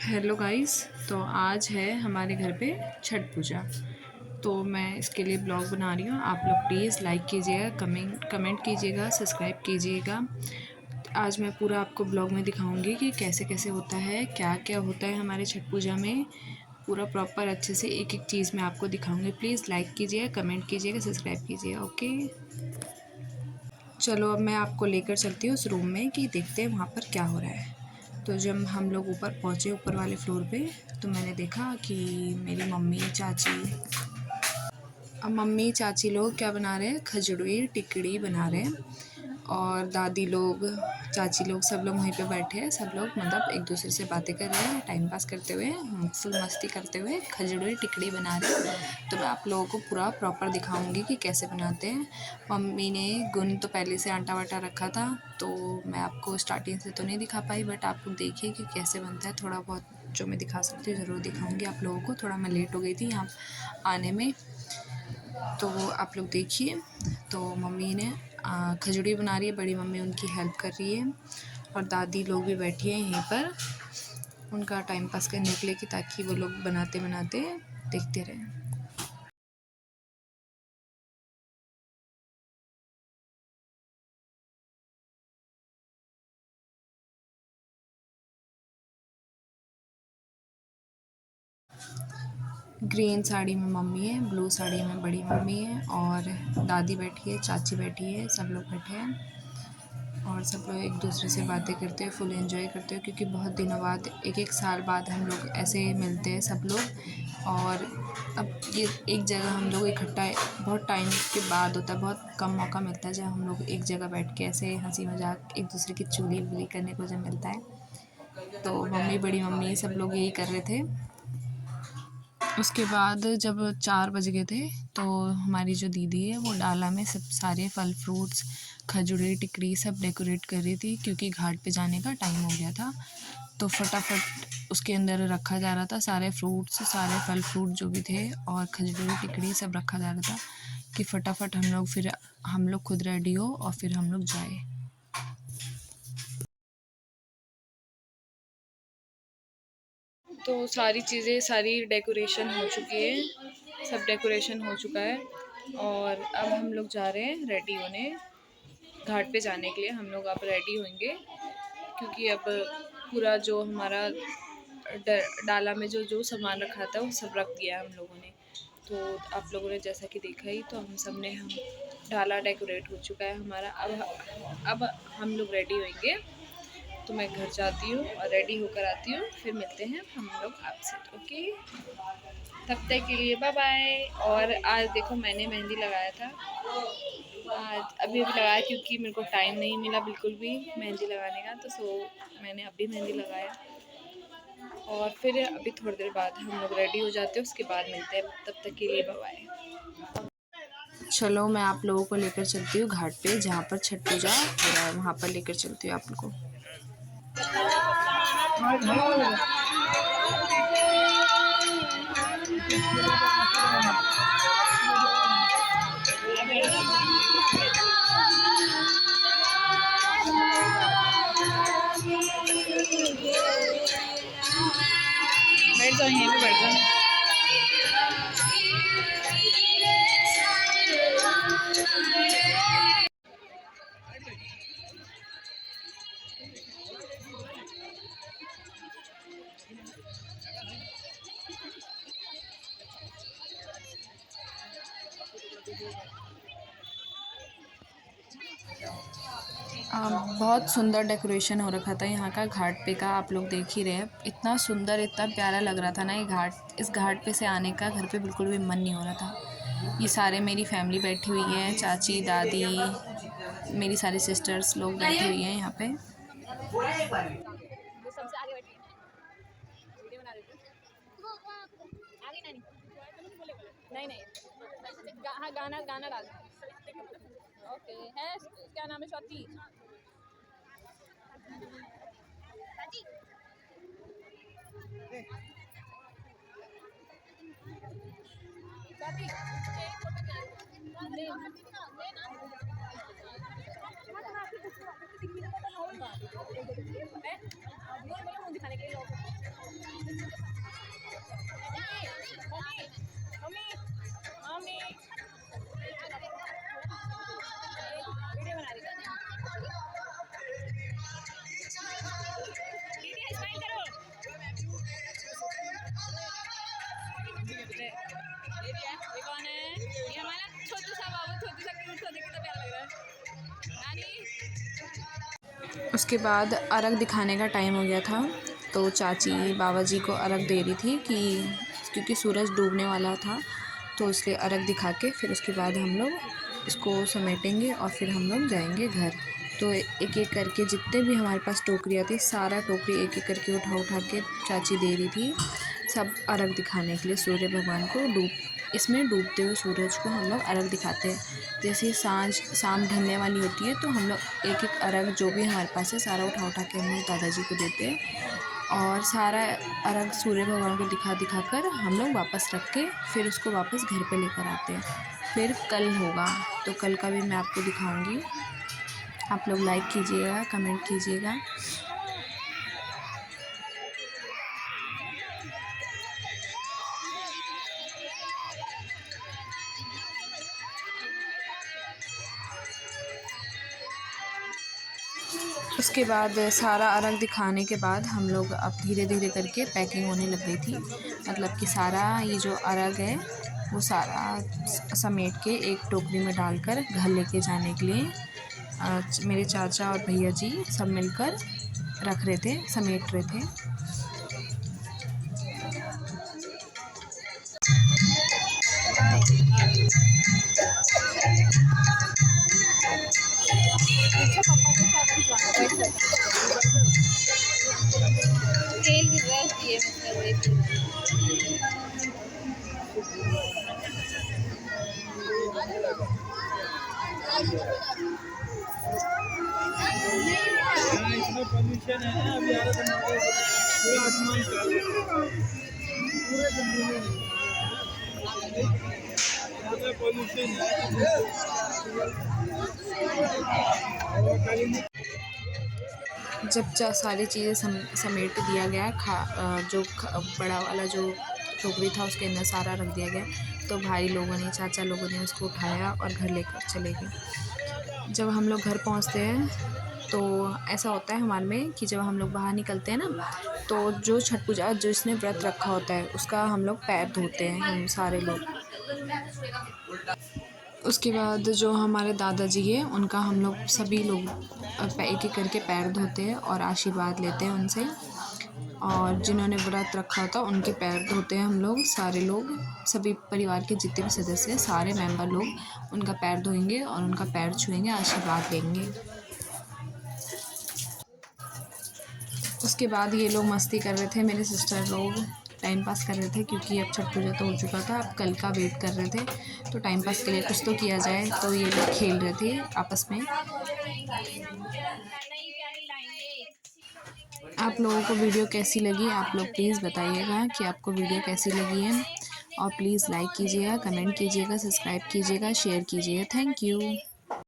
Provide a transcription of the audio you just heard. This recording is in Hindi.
Hello guys. तो आज है हमारे घर पे छठ पूजा। तो मैं इसके लिए ब्लॉग बना रही हूँ। आप लोग प्लीज़ लाइक कीजिएगा, कमेंट कीजिएगा, सब्सक्राइब कीजिएगा। आज मैं पूरा आपको ब्लॉग में दिखाऊंगी कि कैसे कैसे होता है, क्या क्या होता है हमारे छठ पूजा में। पूरा प्रॉपर अच्छे से एक एक चीज़ मैं आपको दिखाऊंगी। प्लीज़ लाइक कीजिएगा, कमेंट कीजिएगा, सब्सक्राइब कीजिएगा। ओके, चलो अब मैं आपको लेकर चलती हूँ उस रूम में कि देखते हैं वहाँ पर क्या हो रहा है। तो जब हम लोग ऊपर पहुँचे, ऊपर वाले फ्लोर पे, तो मैंने देखा कि मेरी मम्मी चाची लोग क्या बना रहे हैं, खजूरी टिकड़ी बना रहे हैं। और दादी लोग, चाची लोग, सब लोग वहीं पे बैठे हैं। सब लोग मतलब एक दूसरे से बातें कर रहे हैं, टाइम पास करते हुए, फुल मस्ती करते हुए खजूरी टिकड़ी बना रहे हैं। तो मैं आप लोगों को पूरा प्रॉपर दिखाऊंगी कि कैसे बनाते हैं। मम्मी ने गुन तो पहले से आटा वाटा रखा था, तो मैं आपको स्टार्टिंग से तो नहीं दिखा पाई, बट आप लोग देखिए कि कैसे बनता है। थोड़ा बहुत जो मैं दिखा सकती हूँ ज़रूर दिखाऊंगी आप लोगों को। थोड़ा मैं लेट हो गई थी यहाँ आने में, तो आप लोग देखिए। तो मम्मी ने खजूरी बना रही है, बड़ी मम्मी उनकी हेल्प कर रही है, और दादी लोग भी बैठी हैं यहीं पर उनका टाइम पास करने के लिए, कि ताकि वो लोग बनाते बनाते देखते रहें। ग्रीन साड़ी में मम्मी है, ब्लू साड़ी में बड़ी मम्मी है, और दादी बैठी है, चाची बैठी है, सब लोग बैठे हैं। और सब लोग एक दूसरे से बातें करते हुए फुल एंजॉय करते हुए, क्योंकि बहुत दिनों बाद, एक एक साल बाद हम लोग ऐसे मिलते हैं सब लोग। और अब ये एक जगह हम लोग इकट्ठा बहुत टाइम के बाद होता है, बहुत कम मौका मिलता है जब हम लोग एक जगह बैठ के ऐसे हंसी मजाक एक दूसरे की चुगली बुगली करने को जब मिलता है। तो मम्मी, बड़ी मम्मी, सब लोग यही कर रहे थे। उसके बाद जब 4 बज गए थे, तो हमारी जो दीदी है वो डाला में सब सारे फल फ्रूट्स, खजूरी टिकड़ी सब डेकोरेट कर रही थी, क्योंकि घाट पे जाने का टाइम हो गया था। तो फटाफट उसके अंदर रखा जा रहा था सारे फ्रूट्स, सारे फल फ्रूट जो भी थे, और खजूरी टिकड़ी सब रखा जा रहा था कि फटाफट हम लोग खुद रेडी हो और फिर हम लोग जाए। तो सारी चीज़ें, सारी डेकोरेशन हो चुकी है, सब डेकोरेशन हो चुका है। और अब हम लोग जा रहे हैं रेडी होने, घाट पे जाने के लिए। हम लोग अब रेडी होंगे, क्योंकि अब पूरा जो हमारा डाला में जो जो सामान रखा था वो सब रख दिया है हम लोगों ने। तो आप लोगों ने जैसा कि देखा ही, तो हम डाला डेकोरेट हो चुका है हमारा। अब हम लोग रेडी होंगे। तो मैं घर जाती हूँ और रेडी होकर आती हूँ, फिर मिलते हैं हम लोग आपसे। ओके, तब तक के लिए बाय बाय। और आज देखो मैंने मेहंदी लगाया था, आज अभी लगाया, क्योंकि मेरे को टाइम नहीं मिला बिल्कुल भी मेहंदी लगाने का। तो मैंने अभी मेहंदी लगाया, और फिर अभी थोड़ी देर बाद हम लोग रेडी हो जाते हैं, उसके बाद मिलते हैं। तब तक के लिए बाय बाय। चलो मैं आप लोगों को लेकर चलती हूँ घाट पे, जहाँ पर छठ पूजा हो रहा है, वहाँ पर लेकर चलती हूँ आप लोगों को। बैठ जाओ, यहीं पे बैठ जाओ। बहुत सुंदर डेकोरेशन हो रखा था यहाँ का, घाट पे का। आप लोग देख ही रहे हैं, इतना सुंदर, इतना प्यारा लग रहा था ना ये घाट। इस घाट पे से आने का घर पे बिल्कुल भी मन नहीं हो रहा था। ये सारे मेरी फैमिली बैठी हुई है, चाची, दादी, मेरी सारी सिस्टर्स लोग बैठी हुई हैं यहाँ पे। नहीं नहीं, हाँ गाना गाना डाल। ओके है, क्या नाम है, स्वाति। दिखाने के लिए उसके बाद अर्घ दिखाने का टाइम हो गया था, तो चाची बाबा जी को अर्घ दे रही थी कि क्योंकि सूरज डूबने वाला था, तो इसलिए अर्घ दिखा के फिर उसके बाद हम लोग इसको समेटेंगे और फिर हम लोग जाएंगे घर। तो एक एक करके जितने भी हमारे पास टोकरियाँ थी, सारा टोकरी एक एक करके उठा उठा के चाची दे रही थी, सब अर्घ दिखाने के लिए सूर्य भगवान को। इसमें डूबते हुए सूरज को हम लोग अर्घ दिखाते हैं। जैसे शाम ढलने वाली होती है, तो हम लोग एक एक अर्घ जो भी हमारे पास है सारा उठा उठा के हम लोग दादाजी को देते हैं, और सारा अर्घ सूर्य भगवान को दिखा दिखा कर हम लोग वापस रख के फिर उसको वापस घर पे लेकर आते हैं। फिर कल होगा, तो कल का भी मैं आपको दिखाऊंगी। आप लोग लाइक कीजिएगा, कमेंट कीजिएगा। उसके बाद सारा अर्घ दिखाने के बाद हम लोग अब धीरे धीरे करके पैकिंग होने लग गई थी। मतलब कि सारा ये जो अर्घ है वो सारा समेट के एक टोकरी में डालकर घर लेके जाने के लिए मेरे चाचा और भैया जी सब मिलकर रख रहे थे, समेट रहे थे। इतना पॉल्यूशन है ना अभी पूरा आसमान पूरा पॉल्यूशन है। जब सारी चीज़ें समेट दिया गया, बड़ा वाला जो टोकरी था उसके अंदर सारा रख दिया गया, तो भाई लोगों ने, चाचा लोगों ने उसको उठाया और घर लेकर चले गए। जब हम लोग घर पहुंचते हैं तो ऐसा होता है हमारे में कि जब हम लोग बाहर निकलते हैं ना, तो जो छठ पूजा जिसने व्रत रखा होता है उसका हम लोग पैर धोते हैं, हम सारे लोग। उसके बाद जो हमारे दादाजी हैं उनका हम लोग सभी लोग एक एक करके पैर धोते हैं और आशीर्वाद लेते हैं उनसे, और जिन्होंने व्रत रखा था उनके पैर धोते हैं हम लोग सारे लोग। सभी परिवार के जितने भी सदस्य हैं, सारे मेंबर लोग उनका पैर धोएंगे और उनका पैर छुएंगे, आशीर्वाद लेंगे। उसके बाद ये लोग मस्ती कर रहे थे, मेरे सिस्टर लोग टाइम पास कर रहे थे, क्योंकि अब छठ पूजा तो हो चुका था, अब कल का वेट कर रहे थे, तो टाइम पास के लिए कुछ तो किया जाए, तो ये लोग खेल रहे थे आपस में। आप लोगों को वीडियो कैसी लगी, आप लोग प्लीज़ बताइएगा कि आपको वीडियो कैसी लगी है, और प्लीज़ लाइक कीजिएगा, कमेंट कीजिएगा, सब्सक्राइब कीजिएगा, शेयर कीजिएगा। Thank you.